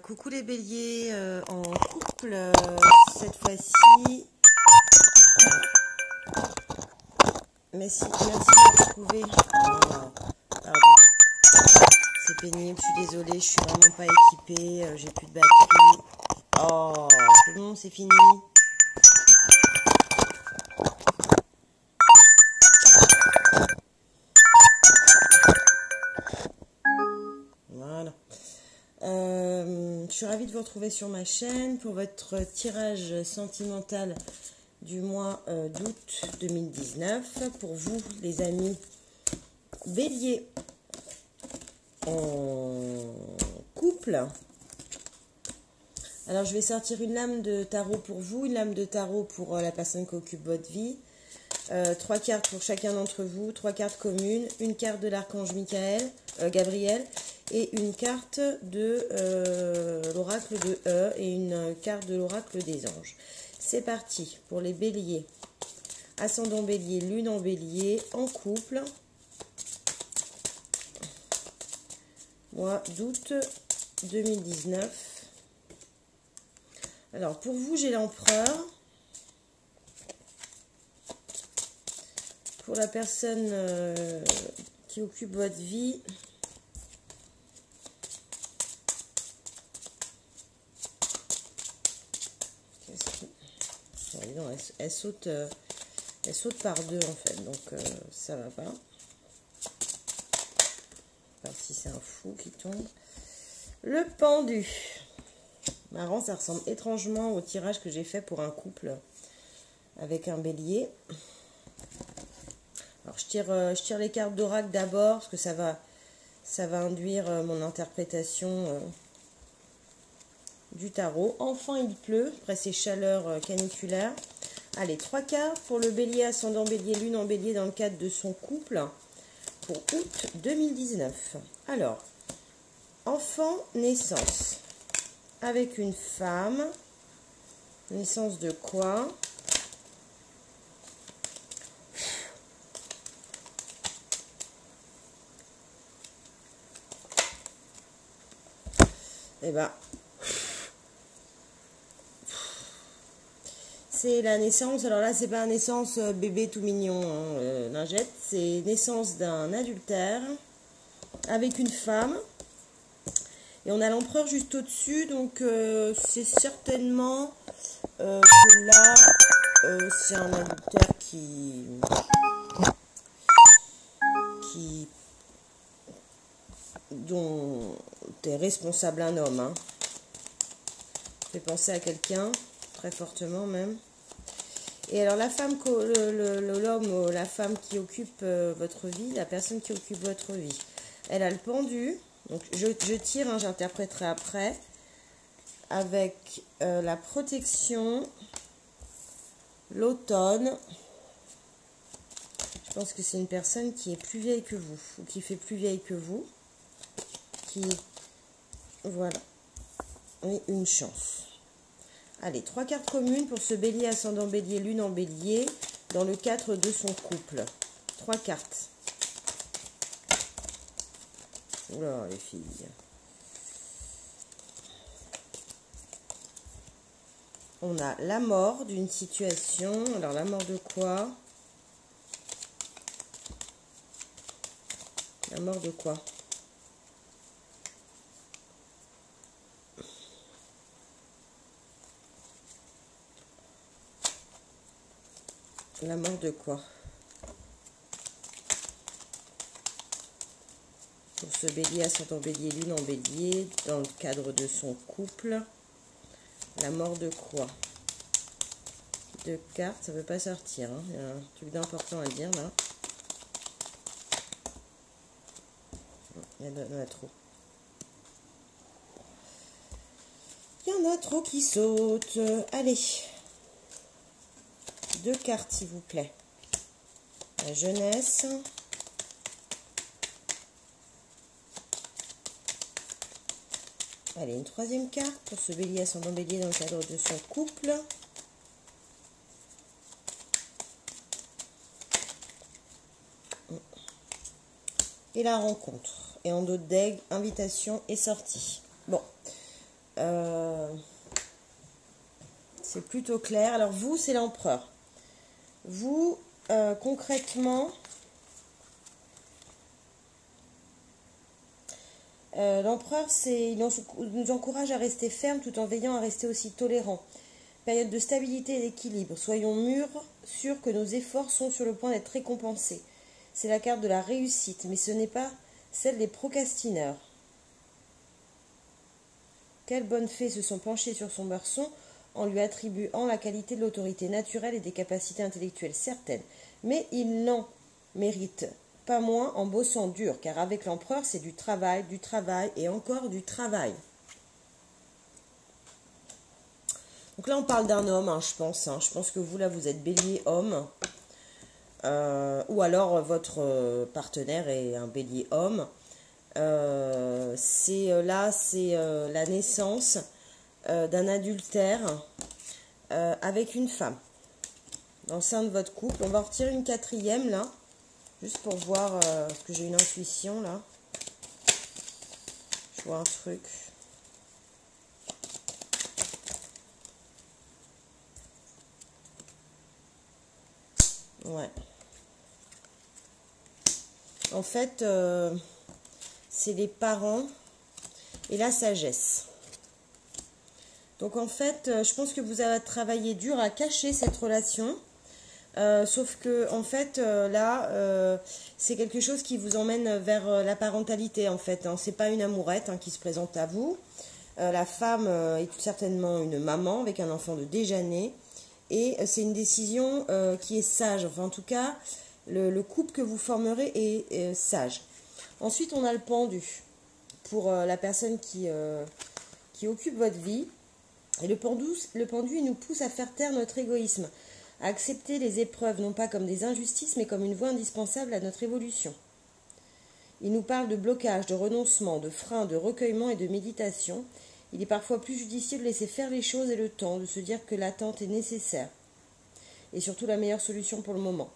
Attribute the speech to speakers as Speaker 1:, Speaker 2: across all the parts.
Speaker 1: Coucou les béliers, en couple, cette fois-ci. Merci de me retrouver. Pardon. C'est pénible, je suis désolée, je suis vraiment pas équipée, j'ai plus de batterie. Oh, c'est bon, c'est fini. Voilà. Je suis ravie de vous retrouver sur ma chaîne pour votre tirage sentimental du mois d'août 2019. Pour vous, les amis béliers en couple. Alors, je vais sortir une lame de tarot pour vous, une lame de tarot pour la personne qui occupe votre vie. 3 cartes pour chacun d'entre vous, 3 cartes communes, une carte de l'archange Gabriel, et une carte de l'oracle de et une carte de l'oracle des anges. C'est parti pour les béliers. Ascendant bélier, lune en bélier, en couple. Mois d'août 2019. Alors, pour vous, j'ai l'empereur. Pour la personne qui occupe votre vie, elle saute par deux en fait, donc ça va pas. Voir si c'est un fou qui tombe. Le pendu. Marrant, ça ressemble étrangement au tirage que j'ai fait pour un couple avec un bélier. Alors je tire les cartes d'oracle d'abord parce que ça va induire mon interprétation du tarot. Enfin il pleut après ces chaleurs caniculaires. Allez, 3 cartes pour le bélier, ascendant bélier, lune en bélier dans le cadre de son couple pour août 2019. Alors, enfant, naissance avec une femme. Naissance de quoi? Eh ben, c'est la naissance, alors là, c'est pas la naissance bébé tout mignon, hein, lingette, c'est naissance d'un adultère avec une femme. Et on a l'empereur juste au-dessus, donc c'est certainement que là, c'est un adultère dont est responsable un homme. Hein. Fait penser à quelqu'un, très fortement même. Et alors la femme, l'homme, la femme qui occupe votre vie, la personne qui occupe votre vie, elle a le pendu. Donc je tire, hein, j'interpréterai après. Avec la protection, l'automne. Je pense que c'est une personne qui est plus vieille que vous, ou qui fait plus vieille que vous. Voilà. Oui, une chance. Allez, 3 cartes communes pour ce bélier, ascendant bélier, lune en bélier, dans le cadre de son couple. 3 cartes. Oula, les filles. On a la mort d'une situation. Alors, la mort de quoi? La mort de quoi? La mort de quoi? Pour ce bélier, ascendant bélier, lune en bélier, dans le cadre de son couple. La mort de quoi? 2 cartes, ça ne peut pas sortir. Hein. Il y a un truc d'important à dire là. Il y en a trop. Il y en a trop qui sautent. Allez. 2 cartes, s'il vous plaît. La jeunesse. Allez, une 3e carte pour ce bélier, ascendant bélier dans le cadre de son couple. Et la rencontre. Et en dos de dague, invitation et sortie. Bon, C'est plutôt clair. Alors vous, c'est l'empereur. Vous, concrètement, l'empereur, il nous encourage à rester ferme tout en veillant à rester aussi tolérant. Période de stabilité et d'équilibre. Soyons sûrs que nos efforts sont sur le point d'être récompensés. C'est la carte de la réussite, mais ce n'est pas celle des procrastineurs. Quelles bonnes fées se sont penchées sur son berceau en lui attribuant la qualité de l'autorité naturelle et des capacités intellectuelles certaines. Mais il n'en mérite pas moins en bossant dur, car avec l'empereur, c'est du travail et encore du travail. Donc là, on parle d'un homme, hein, je pense. Je pense que vous, là, vous êtes bélier homme. Ou alors, votre partenaire est un bélier homme. C'est la naissance d'un adultère avec une femme dans le sein de votre couple. On va en retirer une quatrième, là. Juste pour voir, parce que j'ai une intuition, là. Je vois un truc. Ouais. En fait, c'est les parents et la sagesse. Donc en fait, je pense que vous avez travaillé dur à cacher cette relation. Sauf que en fait, là, c'est quelque chose qui vous emmène vers la parentalité, en fait. Hein. C'est pas une amourette qui se présente à vous. La femme est tout certainement une maman avec un enfant de déjà né. Et c'est une décision qui est sage. Enfin, en tout cas, le couple que vous formerez est sage. Ensuite, on a le pendu pour la personne qui occupe votre vie. Et le pendu, il nous pousse à faire taire notre égoïsme, à accepter les épreuves, non pas comme des injustices, mais comme une voie indispensable à notre évolution. Il nous parle de blocage, de renoncement, de frein, de recueillement et de méditation. Il est parfois plus judicieux de laisser faire les choses et le temps, de se dire que l'attente est nécessaire. Et surtout la meilleure solution pour le moment.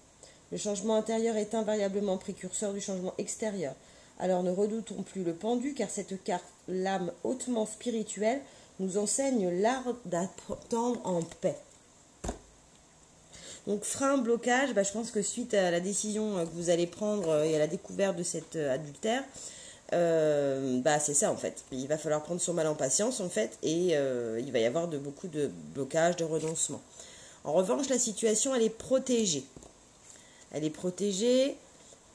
Speaker 1: Le changement intérieur est invariablement précurseur du changement extérieur. Alors ne redoutons plus le pendu, car cette carte, l'âme hautement spirituelle, nous enseigne l'art d'attendre en paix. Donc frein, blocage, je pense que suite à la décision que vous allez prendre et à la découverte de cet adultère, c'est ça en fait. Il va falloir prendre son mal en patience en fait et il va y avoir beaucoup de blocages, de renoncements. En revanche, la situation elle est protégée. Elle est protégée.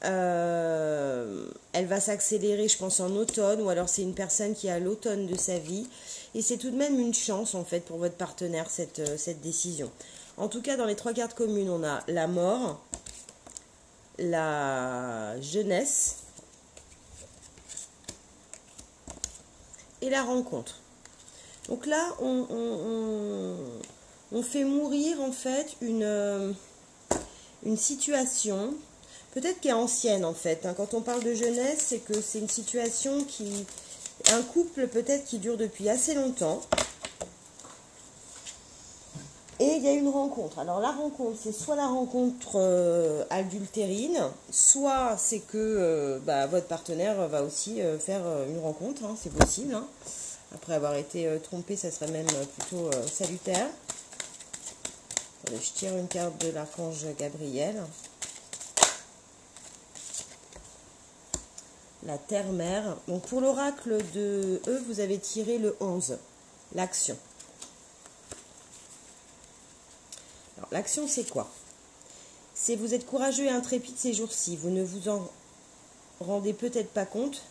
Speaker 1: Elle va s'accélérer, je pense, en automne, ou alors c'est une personne qui a l'automne de sa vie. Et c'est tout de même une chance, en fait, pour votre partenaire, cette décision. En tout cas, dans les 3 cartes communes, on a la mort, la jeunesse et la rencontre. Donc là, on fait mourir, en fait, une situation... Peut-être qu'elle est ancienne en fait. Quand on parle de jeunesse, c'est que c'est une situation qui... Un couple peut-être qui dure depuis assez longtemps. Et il y a une rencontre. Alors la rencontre, c'est soit la rencontre adultérine, soit c'est que votre partenaire va aussi faire une rencontre. C'est possible. Après avoir été trompé, ça serait même plutôt salutaire. Attendez, je tire une carte de l'archange Gabriel. La terre-mère. Donc pour l'oracle de E, vous avez tiré le 11, l'action. Alors l'action c'est quoi? C'est vous êtes courageux et intrépide ces jours-ci. Vous ne vous en rendez peut-être pas compte,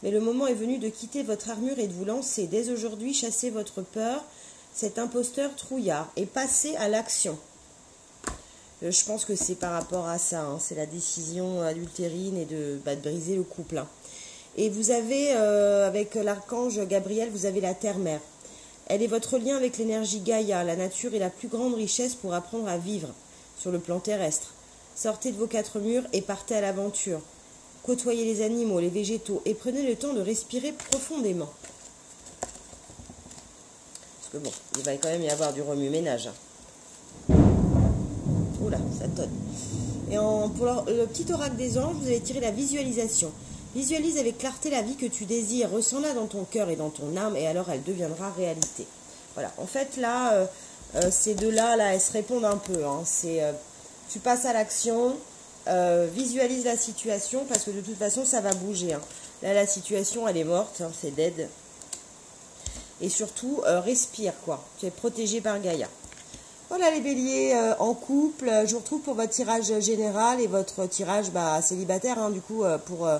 Speaker 1: mais le moment est venu de quitter votre armure et de vous lancer. Dès aujourd'hui, chassez votre peur, cet imposteur trouillard, et passez à l'action. Je pense que c'est par rapport à ça, c'est la décision adultérine et de briser le couple. Et vous avez, avec l'archange Gabriel, vous avez la terre-mère. Elle est votre lien avec l'énergie Gaïa. La nature est la plus grande richesse pour apprendre à vivre sur le plan terrestre. Sortez de vos 4 murs et partez à l'aventure. Côtoyez les animaux, les végétaux et prenez le temps de respirer profondément. Parce que bon, il va quand même y avoir du remue-ménage. Oula, ça tonne. Et pour le petit oracle des anges, vous allez tirer la visualisation. Visualise avec clarté la vie que tu désires, ressens-la dans ton cœur et dans ton âme, et alors elle deviendra réalité. Voilà, en fait là, ces deux-là, là, elles se répondent un peu. Hein. Tu passes à l'action, visualise la situation, parce que de toute façon, ça va bouger. Hein. Là, la situation, elle est morte, hein, c'est dead. Et surtout, respire, quoi. Tu es protégé par Gaïa. Voilà les béliers en couple, je vous retrouve pour votre tirage général et votre tirage célibataire, hein, du coup, enfin,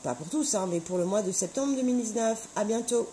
Speaker 1: pas pour tous, hein, mais pour le mois de septembre 2019. À bientôt.